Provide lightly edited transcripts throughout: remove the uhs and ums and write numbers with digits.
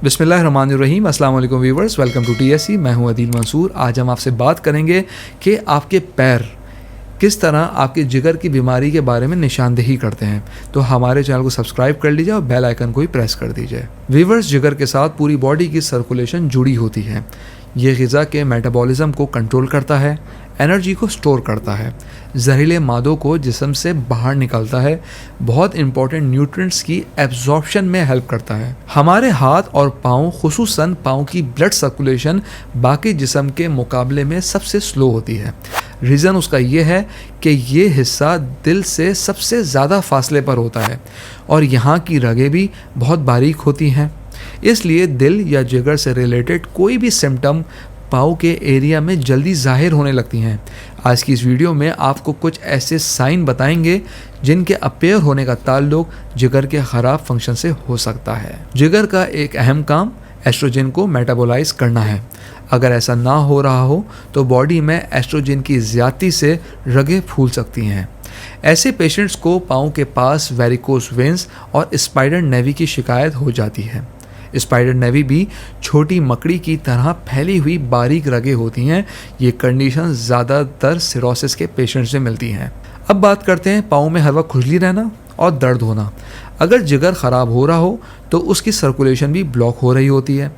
बिस्मिल्लाहिर्रहमानिर्रहीम, अस्सलाम वालेकुम व्यूवर्स, वेलकम टू TSC। मैं हूं अदील मंसूर। आज हम आपसे बात करेंगे कि आपके पैर किस तरह आपके जिगर की बीमारी के बारे में निशानदेही करते हैं। तो हमारे चैनल को सब्सक्राइब कर लीजिए और बेल आइकन को भी प्रेस कर दीजिए। व्यूवर्स, जिगर के साथ पूरी बॉडी की सर्कुलेशन जुड़ी होती है। ये ग़िज़ा के मेटाबॉलिज्म को कंट्रोल करता है, एनर्जी को स्टोर करता है, जहरीले मादों को जिस्म से बाहर निकालता है, बहुत इंपॉर्टेंट न्यूट्रिएंट्स की एब्जॉर्प्शन में हेल्प करता है। हमारे हाथ और पाँव, खुसूसन पाँव की ब्लड सर्कुलेशन बाकी जिस्म के मुकाबले में सबसे स्लो होती है। रीज़न उसका ये है कि ये हिस्सा दिल से सबसे ज़्यादा फासले पर होता है और यहाँ की रगें भी बहुत बारीक होती हैं। इसलिए दिल या जिगर से रिलेटेड कोई भी सिम्टम पाँव के एरिया में जल्दी जाहिर होने लगती हैं। आज की इस वीडियो में आपको कुछ ऐसे साइन बताएंगे जिनके अपीयर होने का ताल्लुक जिगर के ख़राब फंक्शन से हो सकता है। जिगर का एक अहम काम एस्ट्रोजन को मेटाबोलाइज करना है। अगर ऐसा ना हो रहा हो तो बॉडी में एस्ट्रोजन की ज़्यादती से रगें फूल सकती हैं। ऐसे पेशेंट्स को पाँव के पास वेरिकोस वेन्स और स्पाइडर नेवी की शिकायत हो जाती है। स्पाइडर नेवी भी छोटी मकड़ी की तरह फैली हुई बारीक रगें होती हैं। ये कंडीशन ज़्यादातर सिरोसिस के पेशेंट्स से मिलती हैं। अब बात करते हैं पाँव में हर वक्त खुजली रहना और दर्द होना। अगर जिगर ख़राब हो रहा हो तो उसकी सर्कुलेशन भी ब्लॉक हो रही होती है।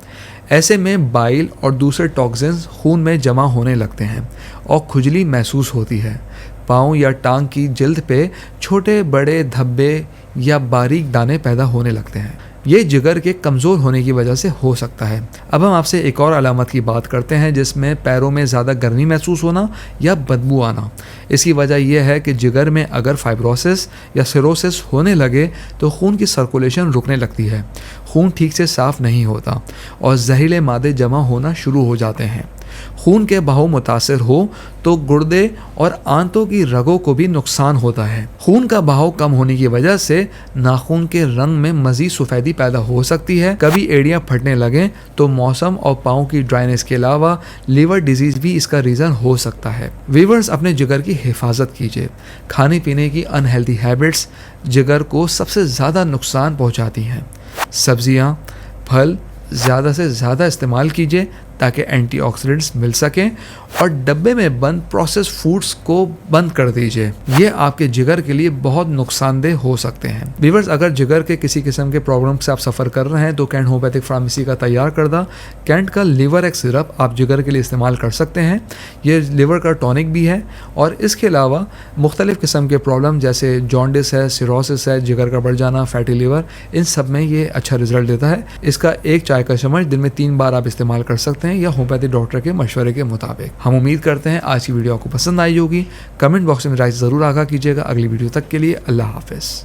ऐसे में बाइल और दूसरे टॉक्सिन्स खून में जमा होने लगते हैं और खुजली महसूस होती है। पाँव या टांग की जिल्द पे छोटे बड़े धब्बे या बारीक दाने पैदा होने लगते हैं। ये जिगर के कमज़ोर होने की वजह से हो सकता है। अब हम आपसे एक और अलामत की बात करते हैं जिसमें पैरों में ज़्यादा गर्मी महसूस होना या बदबू आना। इसकी वजह यह है कि जिगर में अगर फाइब्रोसिस या सिरोसिस होने लगे तो खून की सर्कुलेशन रुकने लगती है, खून ठीक से साफ़ नहीं होता और जहरीले मादे जमा होना शुरू हो जाते हैं। खून के बहाव मुतासिर हो तो गुर्दे और आंतों की रगों को भी नुकसान होता है। खून का बहाव कम होने की वजह से नाखून के रंग में मज़ीद सफ़ेदी पैदा हो सकती है। कभी एड़ियाँ फटने लगें तो मौसम और पाँव की ड्राइनेस के अलावा लीवर डिजीज़ भी इसका रीज़न हो सकता है। वीवर्स, अपने जिगर की हिफाजत कीजिए। खाने पीने की अनहेल्दी हैबिट्स जिगर को सबसे ज़्यादा नुकसान पहुँचाती हैं। सब्जियाँ, फल ज़्यादा से ज़्यादा इस्तेमाल कीजिए ताकि एंटीऑक्सीडेंट्स मिल सकें और डब्बे में बंद प्रोसेस फूड्स को बंद कर दीजिए। ये आपके जिगर के लिए बहुत नुकसानदेह हो सकते हैं। व्यूअर्स, अगर जिगर के किसी किस्म के प्रॉब्लम से आप सफ़र कर रहे हैं तो कैंट होम्योपैथिक फार्मेसी का तैयार करदा कैंट का लिवर एक्स सिरप आप जिगर के लिए इस्तेमाल कर सकते हैं। ये लिवर का टॉनिक भी है और इसके अलावा मुख्तलिफ़ किस्म के प्रॉब्लम जैसे जॉन्डिस है, सिरोसिस है, जिगर का बढ़ जाना, फैटी लिवर, इन सब में ये अच्छा रिजल्ट देता है। इसका एक चाय का चम्मच दिन में 3 बार आप इस्तेमाल कर सकते हैं या होम्योपैथिक डॉक्टर के मशवरे के मुताबिक। हम उम्मीद करते हैं आज की वीडियो आपको पसंद आई होगी। कमेंट बॉक्स में राय ज़रूर आगाह कीजिएगा। अगली वीडियो तक के लिए अल्लाह हाफ़िज़।